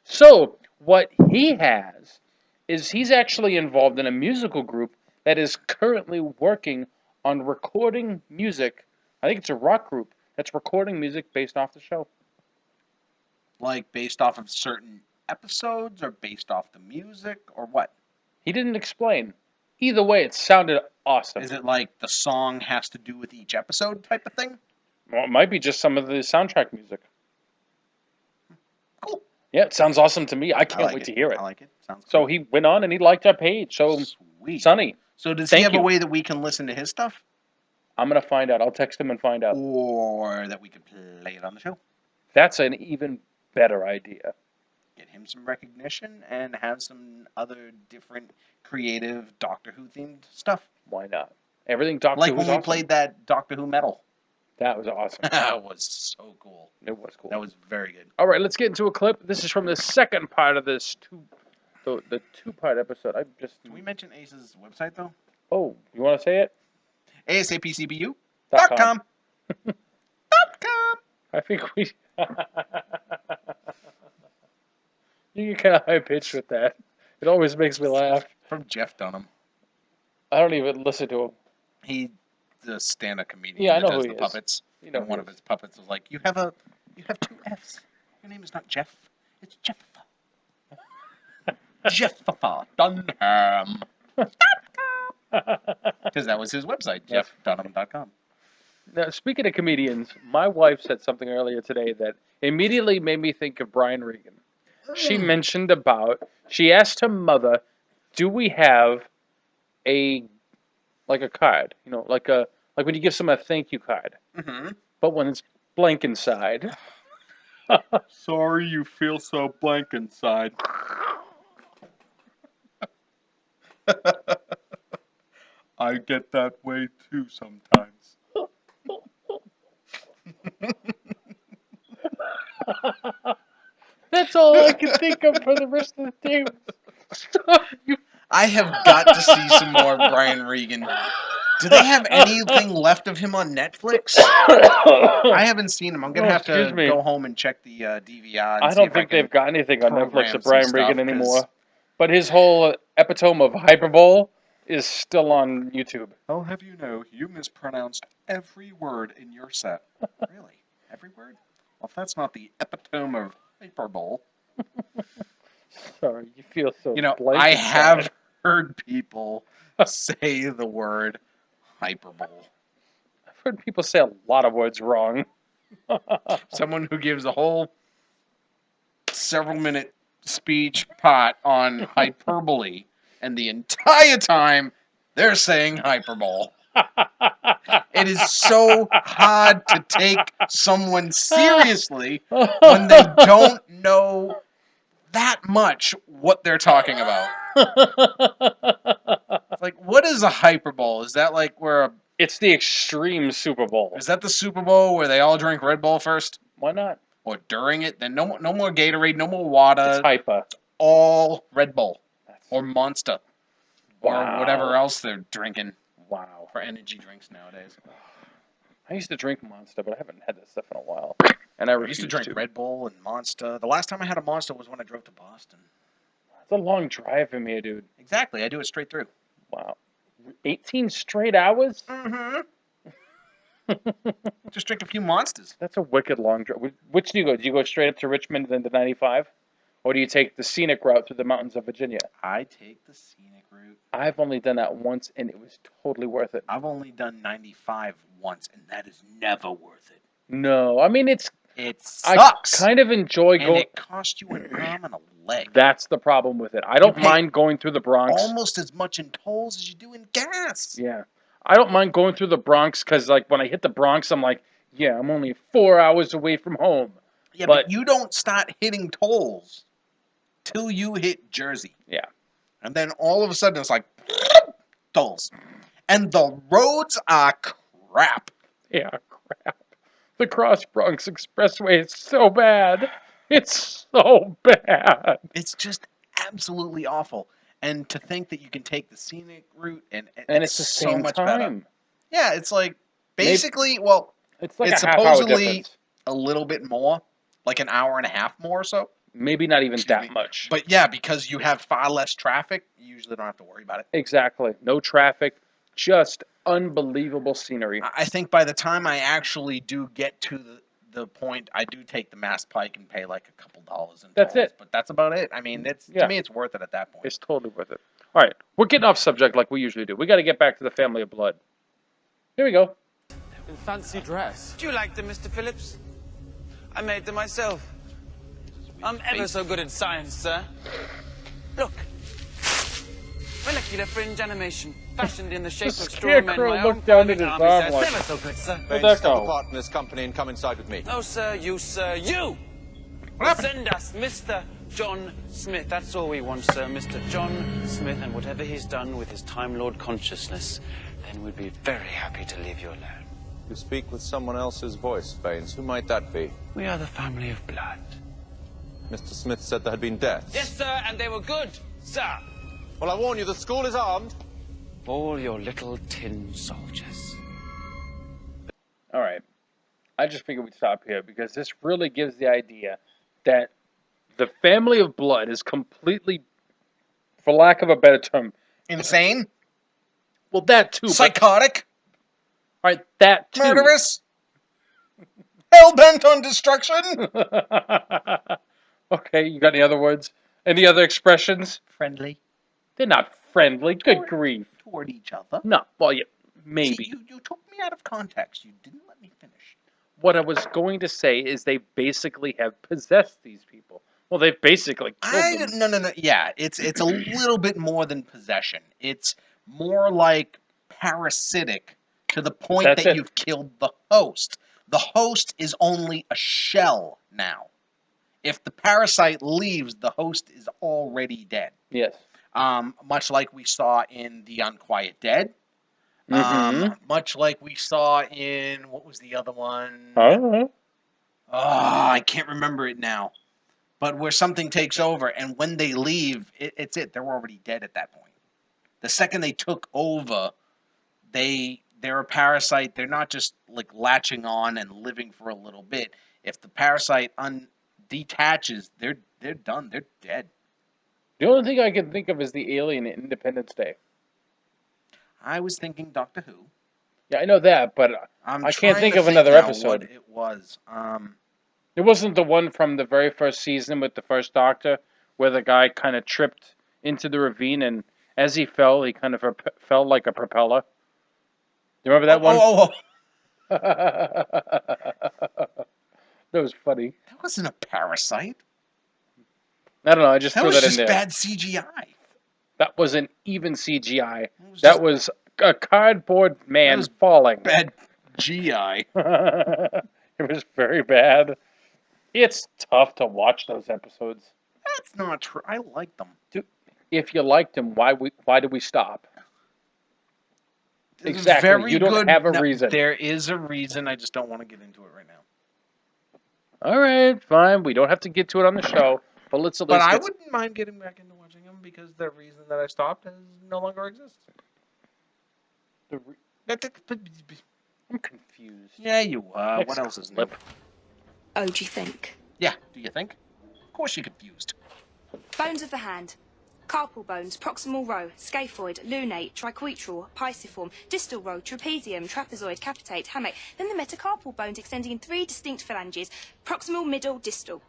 So what he has is he's actually involved in a musical group that is currently working on recording music. I think it's a rock group that's recording music based off the show.
Like based off of certain episodes or based off the music or what?
He didn't explain. Either way, it sounded awesome.
Is it like the song has to do with each episode type of thing?
Well, it might be just some of the soundtrack music.
Cool.
Yeah, it sounds awesome to me. I can't wait to hear it.
I like it. Sounds
cool. So he went on and he liked our page. So,
sweet.
Sonny.
So does he have a way that we can listen to his stuff?
I'm going to find out. I'll text him and find out.
Or that we could play it on the show?
That's an even better idea.
Get him some recognition and have some other different creative Doctor Who themed stuff.
Why not? Everything Doctor Who.
Like when we played that Doctor Who metal.
That was awesome.
That was so cool.
It was cool.
That was very good.
All right, let's get into a clip. This is from the second part of this the two-part episode.
Did we mention Ace's website though?
Oh, you want to say it?
ASAPCBU.com.
I think we. You get kind of high pitched with that. It always makes me laugh.
From Jeff Dunham.
I don't even listen to him.
He's the stand-up comedian.
Yeah, I know
that does
who he
the puppets.
You know,
and one of his puppets was like, "You have two Fs. Your name is not Jeff. It's Jeff. Jeff Dunham." Because that was his website, JeffDunham.com.
Now, speaking of comedians, my wife said something earlier today that immediately made me think of Brian Regan. she mentioned about, she asked her mother, do we have a card, like when you give someone a thank you card, but when it's blank inside.
Sorry you feel so blank inside. I get that way too sometimes.
That's all I can think of for the rest of the day.
I have got to see some more Brian Regan. Do they have anything left of him on Netflix? I haven't seen him. I'm gonna have to go home and check the DVR. And
I don't think they've got anything on Netflix of Brian Regan anymore. But his whole epitome of hyperbole is still on YouTube.
I'll have you know, you mispronounced every word in your set. Really? Every word? Well, if that's not the epitome of hyperbole.
Sorry, you feel so
blank. I have heard people say the word hyperbole.
I've heard people say a lot of words wrong.
Someone who gives a whole several-minute speech pot on hyperbole, and the entire time they're saying hyperbole. It is so hard to take someone seriously when they don't know that much what they're talking about. It's like, what is a hyperbole? Is that like where
It's the extreme Super Bowl.
Is that the Super Bowl where they all drink Red Bull first?
Why not?
Or during it? Then no more Gatorade, no more water.
It's hyper.
All Red Bull. Or Monster. Or whatever else they're drinking.
Wow.
For energy drinks nowadays.
I used to drink Monster, but I haven't had that stuff in a while. And I
used to drink Red Bull and Monster. The last time I had a Monster was when I drove to Boston.
It's a long drive from here, dude.
Exactly. I do it straight through.
Wow. 18 straight hours?
Mm-hmm. Just drink a few Monsters.
That's a wicked long drive. Which do you go? Do you go straight up to Richmond and then to 95? Or do you take the scenic route through the mountains of Virginia?
I take the scenic route.
I've only done that once, and it was totally worth it.
I've only done 95 once, and that is never worth it.
No, I mean, it
sucks.
I kind of enjoy going.
And it cost you an arm and a leg.
That's the problem with it. I don't mind going through the Bronx.
Almost as much in tolls as you do in gas.
Yeah. I don't mind going through the Bronx because, when I hit the Bronx, I'm like, yeah, I'm only 4 hours away from home.
Yeah, but you don't start hitting tolls till you hit Jersey.
Yeah.
And then all of a sudden it's like, tolls. And the roads are crap.
Yeah, crap. The Cross Bronx Expressway is so bad. It's so bad.
It's just absolutely awful. And to think that you can take the scenic route and
it's the
so
same
much
time.
better. Yeah, it's like basically,
it's like
it's
a half-hour
supposedly
difference.
a little bit more, like an hour and a half more or so.
Maybe not even that much.
But yeah, because you have far less traffic, you usually don't have to worry about it.
Exactly. No traffic, just unbelievable scenery.
I think by the time I actually do get to the point, I do take the Mass Pike and pay like a couple dollars.
That's it.
But that's about it. I mean, to me, it's worth it at that point.
It's totally worth it. All right, we're getting off subject like we usually do. We got to get back to the family of blood. Here we go.
Fancy dress.
Do you like them, Mr. Phillips? I made them myself. I'm ever so good at science, sir. Look. Molecular fringe animation, fashioned in the shape of straw men. My own private army says. Never so good, sir.
Step apart from this company and come inside with me.
No, sir. You. Send us Mr. John Smith. That's all we want, sir. Mr. John Smith, and whatever he's done with his Time Lord consciousness, then we'd be very happy to leave you alone.
You speak with someone else's voice, Baines. Who might that be?
We are the family of blood.
Mr. Smith said there had been deaths.
Yes, sir, and they were good, sir.
Well, I warn you, the school is armed.
All your little tin soldiers.
All right. I just figured we'd stop here because this really gives the idea that the family of blood is completely, for lack of a better term,
insane.
Well, that too.
Psychotic.
All right, that too.
Murderous. Hell-bent on destruction.
Okay, you got any other words? Any other expressions?
Friendly.
They're not friendly. Good grief.
Toward each other.
No, well, yeah, maybe.
See, you took me out of context. You didn't let me finish.
What I was going to say is they basically have possessed these people. Well, they basically killed them.
No. Yeah, it's a little bit more than possession. It's more like parasitic to the point
That's
that
it.
you've killed the host. The host is only a shell now. If the parasite leaves, the host is already dead.
Yes.
Much like we saw in The Unquiet Dead. Much like we saw in, what was the other one? I can't remember it now. But where something takes over, and when they leave, it's it. They're already dead at that point. The second they took over, they're a parasite. They're not just like latching on and living for a little bit. If the parasite detaches, they're done. They're dead.
The only thing I can think of is the alien in Independence Day.
I was thinking Doctor Who.
Yeah, I know that, but I can't think of another episode.
What it was.
It wasn't the one from the very first season with the first Doctor, where the guy kind of tripped into the ravine, and as he fell, he kind of fell like a propeller. You remember that one? That was funny.
That wasn't a parasite.
I don't know. I just threw that in there.
That was just bad CGI.
That wasn't even CGI. That was a cardboard man falling.
Bad GI.
It was very bad. It's tough to watch those episodes.
That's not true. I like them.
Dude, if you liked them, why did we stop?
There's
Exactly. You don't have a reason.
There is a reason. I just don't want to get into it right now.
All right, fine. We don't have to get to it on the show, but let's at least.
But I wouldn't mind getting back into watching them because the reason that I stopped no longer exists.
I'm confused.
Yeah, you are. What else is new?
Oh, do you think?
Yeah, do you think? Of course you're confused.
Bones of the hand. Carpal bones, proximal row, scaphoid, lunate, triquetral, pisiform, distal row, trapezium, trapezoid, capitate, hamate. Then the metacarpal bones extending in 3 distinct phalanges. Proximal, middle, distal.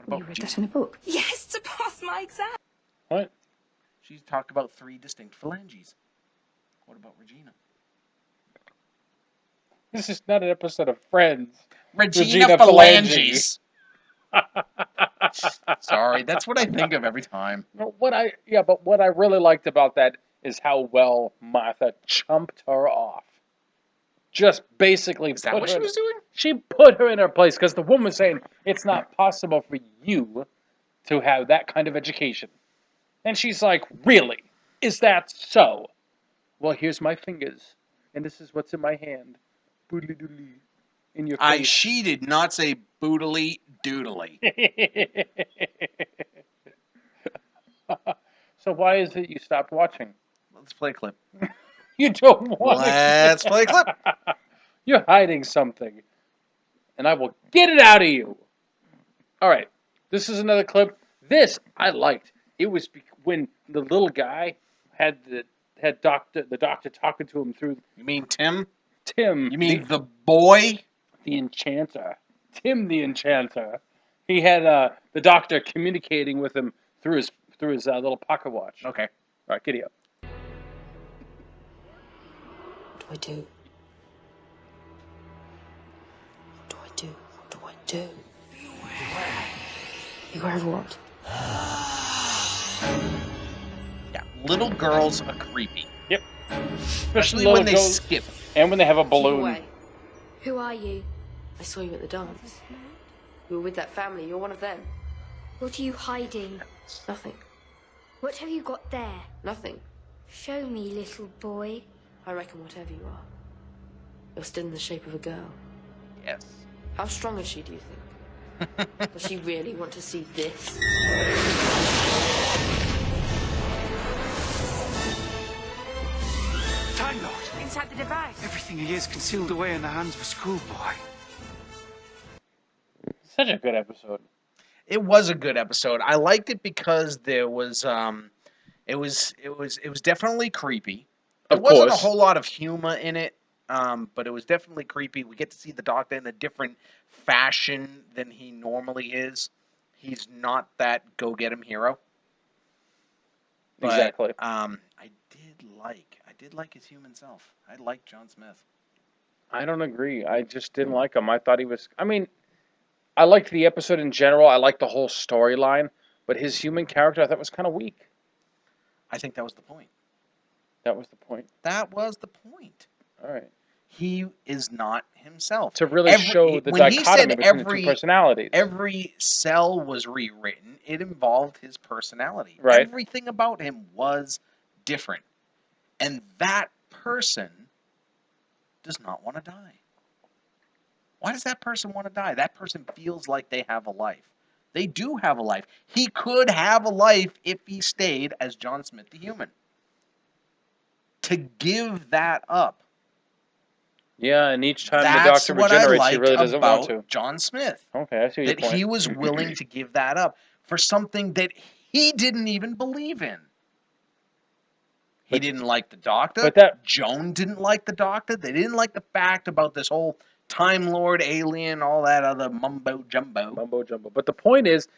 You read that in a book?
Yes, to pass my exam.
What?
She's talked about 3 distinct phalanges. What about Regina?
This is not an episode of Friends.
Regina Phalanges. Sorry, that's what I think of every time.
But what I really liked about that is how well Martha chumped her off. Just basically.
Is that what she was doing?
She put her in her place because the woman was saying it's not possible for you to have that kind of education, and she's like, "Really? Is that so? Well, here's my fingers, and this is what's in my hand. Boodly doodly, in your face."
She did not say boodly doodly.
So why is it you stopped watching?
Let's play a clip.
You don't want
Let's play a clip.
You're hiding something, and I will get it out of you. All right, this is another clip. This I liked. It was when the little guy had the doctor talking to him through.
You mean Tim?
Tim.
You mean the boy?
The enchanter. Tim the enchanter. He had the doctor communicating with him through his little pocket watch.
Okay.
All right, giddy up.
What do I do? What do I do? What do I do? Beware of what?
Yeah, little girls are creepy.
Yep.
Especially when they skip.
And when they have a balloon.
Away. Who are you?
I saw you at the dance. You were with that family. You're one of them.
What are you hiding?
Nothing.
What have you got there?
Nothing.
Show me, little boy.
I reckon whatever you are. You're still in the shape of a girl.
Yes.
How strong is she, do you think? Does she really want to see this?
Time Lord!
Inside the device.
Everything he is concealed away in the hands of a schoolboy.
Such a good episode.
It was a good episode. I liked it because there was it was definitely creepy. There wasn't a whole lot of humor in it, but it was definitely creepy. We get to see the Doctor in a different fashion than he normally is. He's not that go-get-him hero. But,
Exactly.
I did like his human self. I liked John Smith.
I don't agree. I just didn't like him. I thought he was. I mean, I liked the episode in general. I liked the whole storyline, but his human character I thought was kind of weak.
I think that was the point.
That was the point.
That was the point.
All right.
He is not himself.
To really show the dichotomy between the two personalities.
Every cell was rewritten. It involved his personality.
Right.
Everything about him was different. And that person does not want to die. Why does that person want to die? That person feels like they have a life. They do have a life. He could have a life if he stayed as John Smith the Human. To give that up.
Yeah, and each time
That's
the Doctor
what
regenerates,
I
he really
liked
doesn't want to.
about John Smith.
Okay, I see your
That
point.
he was willing to give that up for something that he didn't even believe in. He didn't like the Doctor.
But
Joan didn't like the Doctor. They didn't like the fact about this whole Time Lord, alien, all that other mumbo jumbo.
Mumbo jumbo. But the point is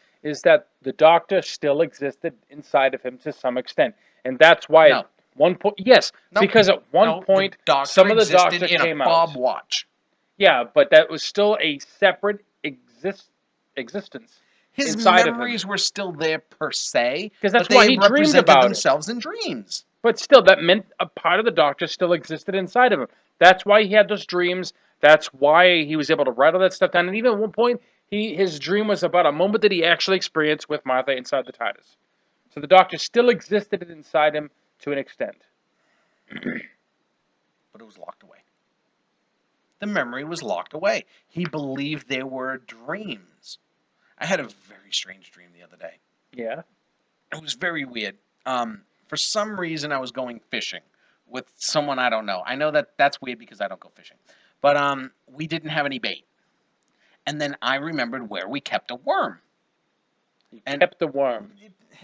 that the Doctor still existed inside of him to some extent, and that's why at one point, yes, because at one point some of the Doctor came out.
Bob Watch.
Yeah, but that was still a separate existence.
His
inside
memories were still there per se,
because that's
but
why
they
he dreamed
represented
about
themselves in dreams.
But still, that meant a part of the Doctor still existed inside of him. That's why he had those dreams. That's why he was able to write all that stuff down. And even at one point, his dream was about a moment that he actually experienced with Martha inside the TARDIS. So the Doctor still existed inside him to an extent.
But it was locked away. The memory was locked away. He believed there were dreams. I had a very strange dream the other day.
Yeah?
It was very weird. For some reason, I was going fishing with someone I don't know. I know that's weird because I don't go fishing. But we didn't have any bait. And then I remembered where we kept a worm.
Kept the worm.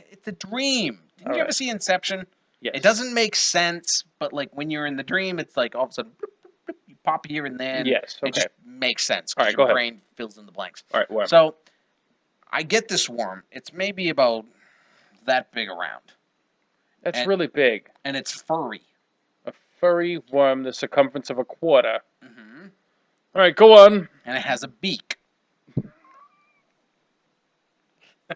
It's a dream. Didn't you
right.
ever see Inception?
Yes.
It doesn't make sense, but like when you're in the dream, it's like all of a sudden you pop here and then.
Yes,
It
okay.
just makes sense
All
because
right, go
your
ahead.
brain fills in the blanks.
All right, worm.
So I get this worm. It's maybe about that big around.
That's really big.
And it's furry.
A furry worm the circumference of a quarter.
Mm-hmm.
All right, go on.
And it has a beak.
All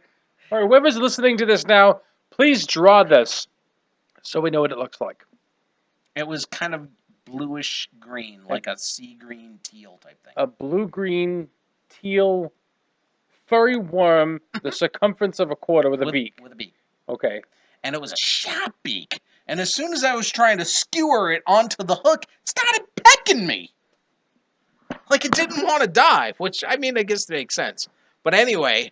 right, whoever's listening to this now, please draw this so we know what it looks like.
It was kind of bluish green, like a sea green teal type thing.
A blue-green, teal, furry worm the circumference of a quarter with a beak.
With a beak.
Okay.
And it was a sharp beak. And as soon as I was trying to skewer it onto the hook, it started pecking me. Like it didn't want to die, which, I mean, I guess makes sense. But anyway,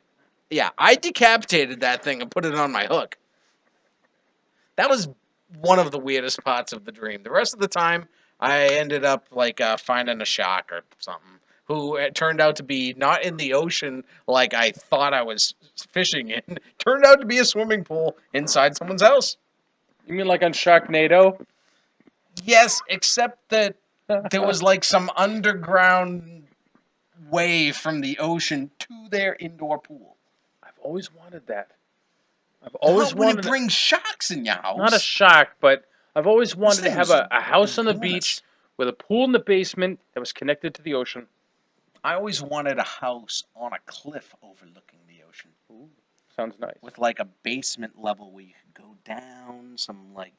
yeah, I decapitated that thing and put it on my hook. That was one of the weirdest parts of the dream. The rest of the time, I ended up like finding a shark or something, who it turned out to be not in the ocean like I thought I was fishing in. Turned out to be a swimming pool inside someone's house.
You mean like on Sharknado?
Yes, except that there was like some underground way from the ocean to their indoor pool.
I've always wanted that. I've always
wanted
wanted
to bring sharks in your house.
Not a shark, but I've always wanted to
thing
have
was
a house on the
enormous.
beach with a pool in the basement that was connected to the ocean.
I always wanted a house on a cliff overlooking the ocean.
Ooh, sounds nice.
With like a basement level where you could go down some like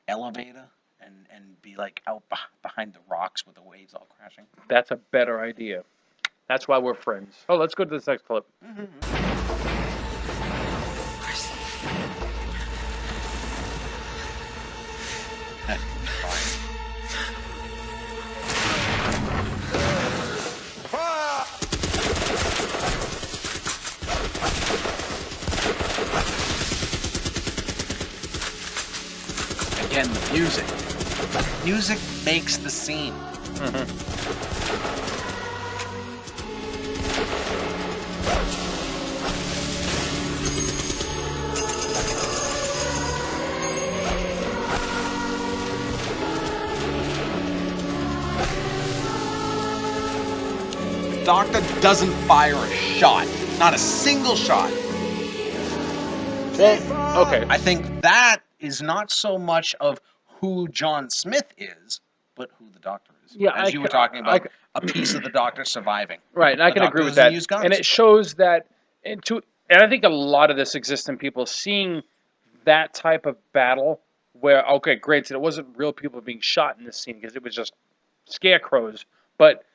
elevator and be like out behind the rocks with the waves all crashing.
That's a better idea. That's why we're friends. Oh, let's go to this next clip.
Again, the music. Music makes the scene. The Doctor doesn't fire a shot. Not a single shot.
Well, okay.
I think that is not so much of who John Smith is, but who the doctor is.
Yeah,
as you were talking about, a piece of the doctor surviving.
Right, and I
The
can
doctor
agree with
doesn't
that.
use guns.
And it shows that, and I think a lot of this exists in people seeing that type of battle where, okay, granted, it wasn't real people being shot in this scene because it was just scarecrows, but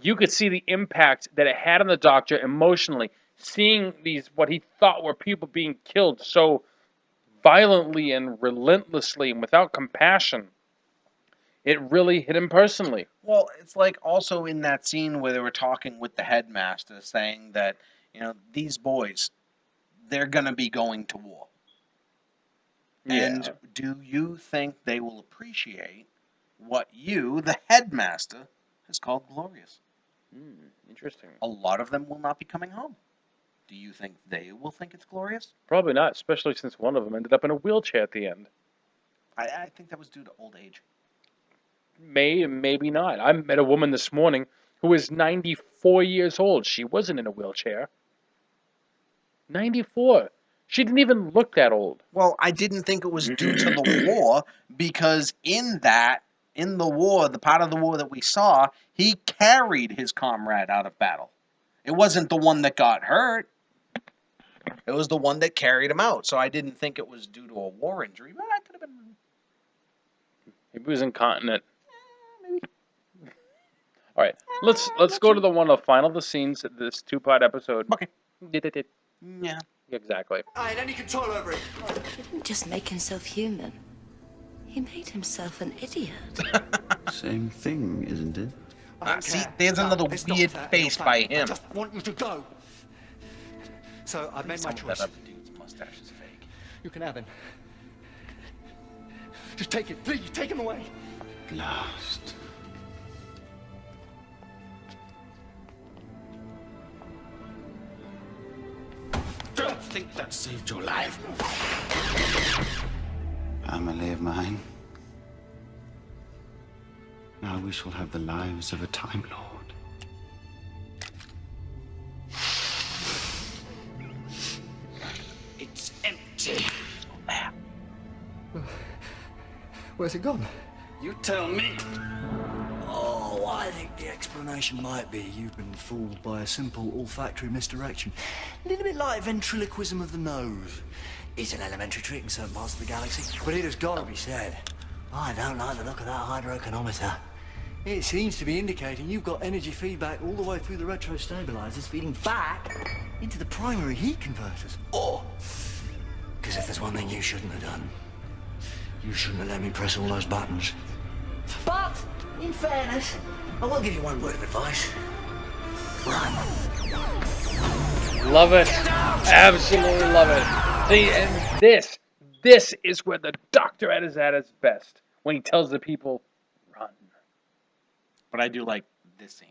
you could see the impact that it had on the doctor emotionally, seeing these, what he thought were people being killed so violently and relentlessly and without compassion. It really hit him personally.
Well, it's like also in that scene where they were talking with the headmaster saying that, these boys, they're going to be going to war.
Yeah.
And do you think they will appreciate what you, the headmaster, has called glorious?
Interesting.
A lot of them will not be coming home. Do you think they will think it's glorious?
Probably not, especially since one of them ended up in a wheelchair at the end.
I think that was due to old age.
Maybe not. I met a woman this morning who was 94 years old. She wasn't in a wheelchair. 94. She didn't even look that old.
Well, I didn't think it was due to the war because in the war, the part of the war that we saw, he carried his comrade out of battle. It wasn't the one that got hurt. It was the one that carried him out. So I didn't think it was due to a war injury. But I could have been.
Maybe he was incontinent. All right, let's go to the final of the scenes of this two-part episode.
Okay.
Yeah. Exactly.
I had any control over it.
He didn't just make himself human. He made himself an idiot.
Same thing, isn't it?
See, there's another weird face by him.
I just want you to go. So I've made my choice.
That other dude's mustache is fake.
You can have him. Just take it, please. Take him away.
Last. Don't think that saved your life. Family of mine. Now we shall have the lives of a Time Lord. It's empty.
Where's it gone?
You tell me.
Oh, I think the explanation might be you've been fooled by a simple olfactory misdirection. A little bit like ventriloquism of the nose. It's an elementary trick in certain parts of the galaxy, but it has got to be said. I don't like the look of that hydrochronometer. It seems to be indicating you've got energy feedback all the way through the retro stabilizers feeding back into the primary heat converters. Or, because if there's one thing you shouldn't have done, you shouldn't have let me press all those buttons. But, in fairness, I will give you one word of advice. Run.
Love it. Absolutely love it. See, and this is where the Doctor is at his best. When he tells the people, run.
But I do like this scene.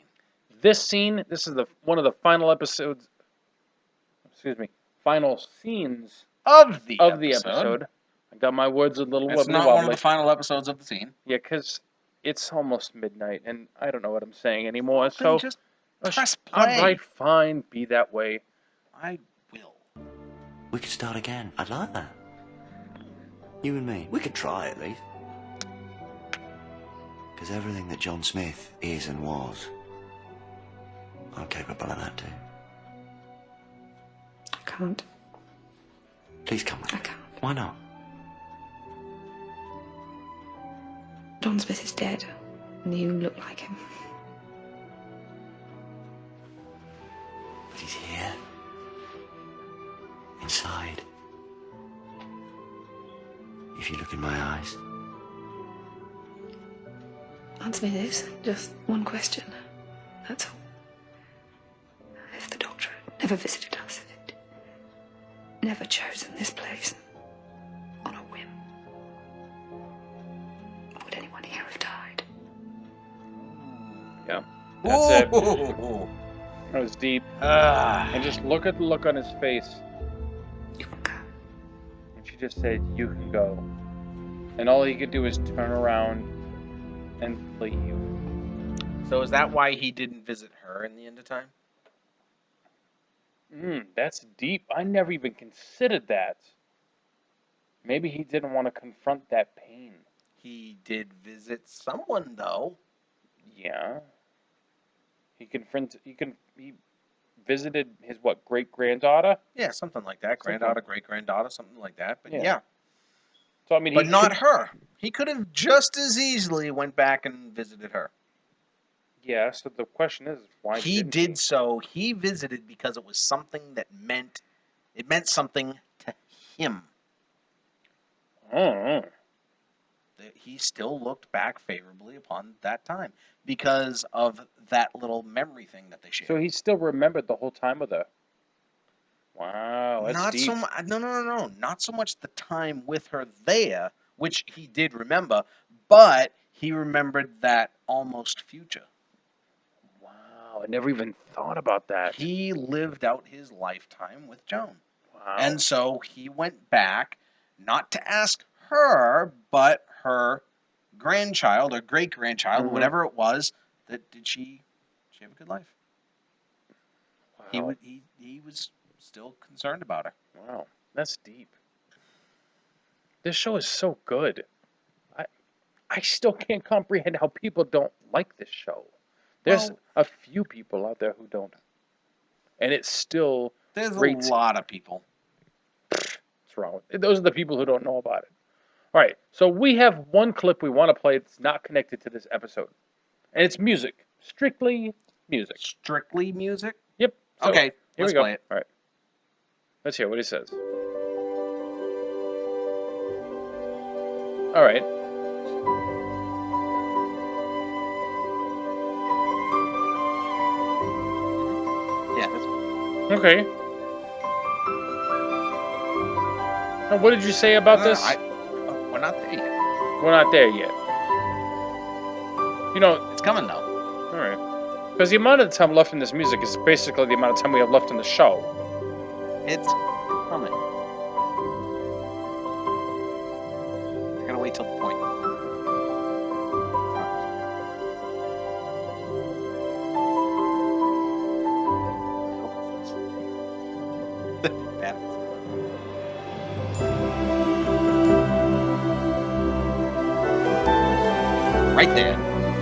This scene, this is one of the final episodes, final scenes
of the
episode. I got my words a little
It's
wibbly
not
wobbly.
one of the final episodes of the scene.
Yeah, because it's almost midnight, and I don't know what I'm saying anymore.
Then
So
just press play.
All right, fine, be that way.
I will.
We could start again. I'd like that. You and me. We could try at least. Because everything that John Smith is and was, I'm capable of that too.
I can't.
Please come with me.
I can't.
Why not?
John Smith is dead, and you look like him.
But he's here. Inside. If you look in my eyes.
Answer me this, just one question. That's all. If the Doctor had never visited us, if it never chosen this place on a whim, would anyone here have died?
Yeah, that's it.
Ooh.
That was deep. And just look at the look on his face.
You can go.
And she just said, "You can go." And all he could do is turn around and leave.
So is that why he didn't visit her in the end of time?
That's deep. I never even considered that. Maybe he didn't want to confront that pain.
He did visit someone, though.
Yeah. He visited his great granddaughter.
Yeah, something like that. Granddaughter, great granddaughter, something like that. But
Yeah.
yeah.
So I mean,
But not her. He could have just as easily went back and visited her.
Yeah. So the question is, why
He
didn't
did so. He visited because it was something that meant something to him.
Oh.
That he still looked back favorably upon that time because of that little memory thing that they shared.
So he still remembered the whole time with her. Wow, that's
Not
deep.
so much. No. Not so much the time with her there, which he did remember, but he remembered that almost future.
Wow, I never even thought about that.
He lived out his lifetime with Joan.
Wow.
And so he went back, not to ask her, but her grandchild or great grandchild,
Mhm.
whatever it was, that did she have a good life?
Wow.
He was still concerned about her.
Wow, that's deep. This show is so good. I still can't comprehend how people don't like this show. There's
Well,
a few people out there who don't, and it's still
there's
rates.
a lot of people.
What's wrong with it? Those are the people who don't know about it. All right, so we have one clip we want to play that's not connected to this episode, and it's music, strictly music.
Strictly music?
Yep. So,
Okay,
here
let's
we go.
play it.
All right, let's hear what he says. All right.
Yeah.
Okay. Now, what did you say about this?
We're not there yet.
We're not there yet. You know,
it's coming though.
All right. Because the amount of time left in this music is basically the amount of time we have left in the show.
It's coming. I gotta wait till the point. Right there.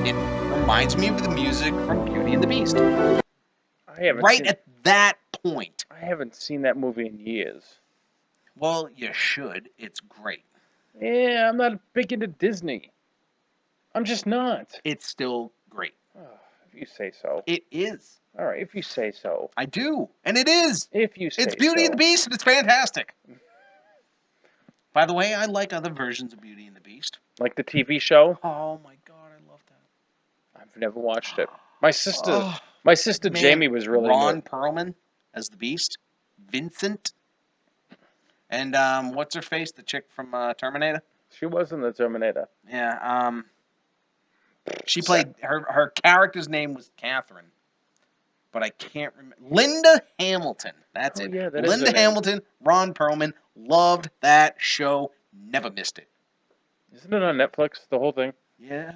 It reminds me of the music from Beauty and the Beast.
I haven't
Right
seen,
at that point.
I haven't seen that movie in years.
Well, you should. It's great.
Yeah, I'm not big into Disney. I'm just not.
It's still great.
If you say so.
It is.
All right, if you say so.
I do. And it is.
If you say so.
It's Beauty and the Beast, and it's fantastic. By the way, I like other versions of Beauty and the Beast.
Like the TV show?
Oh my god, I love that.
I've never watched it. My sister
Man,
Jamie was really
Ron
into it.
Perlman as the Beast, Vincent, and what's her face, the chick from Terminator?
She was in the Terminator.
Yeah, she played her character's name was Catherine, but I can't remember. Linda Hamilton. That's it.
Yeah, that is
Linda
her name.
Hamilton, Ron Perlman, loved that show. Never missed it.
Isn't it on Netflix, the whole thing?
Yeah.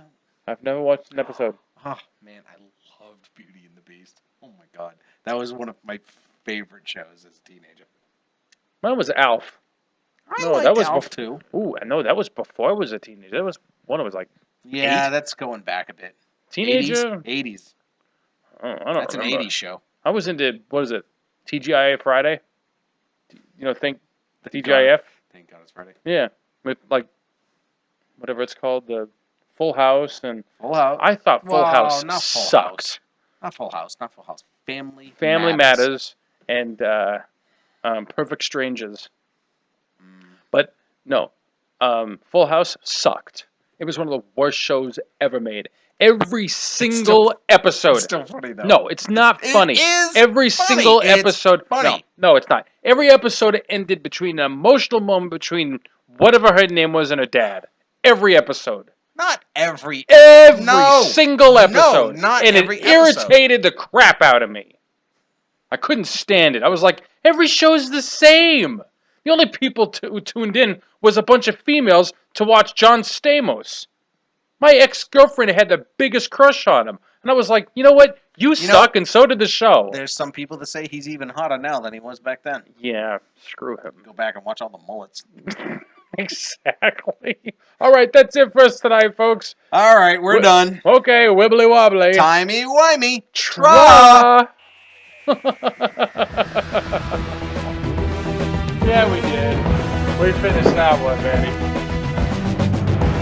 I've never watched an episode.
Oh man, I loved Beauty and the Beast. Oh my god, that was one of my favorite shows as a teenager.
Mine was Alf.
I
No,
liked
that was
Alf too.
Ooh, I know that was before I was a teenager. That was when I was like
Yeah,
8?
that's going back a bit.
Teenager?
80s.
I don't
That's
remember.
an 80s show.
I was into, what is it, TGIF Friday? You know, think TGIF?
Thank God it's Friday.
Yeah, with like, whatever it's called, the Full House and...
Full House.
I thought Full House
not Full
sucked.
House. Not Full House. Not Full House. Family
Matters and Perfect Strangers. But no, Full House sucked. It was one of the worst shows ever made. Every single episode.
It's still funny though.
No, it's not funny.
It is
Every
funny.
single
It's
episode.
funny.
No, it's not. Every episode ended between an emotional moment between whatever her name was and her dad. Every episode.
Not every.
Every single episode.
No, not
and
every
it irritated the crap out of me. I couldn't stand it. I was like, every show's the same. The only people who tuned in was a bunch of females to watch John Stamos. My ex-girlfriend had the biggest crush on him. And I was like, you know what? You suck, and so did the show.
There's some people that say he's even hotter now than he was back then.
Yeah, screw him.
Go back and watch all the mullets.
Exactly. All right, that's it for us tonight, folks.
All right, we're done.
Okay, wibbly wobbly.
Timey wimey.
Tra. Yeah, we did. We finished that one, Manny.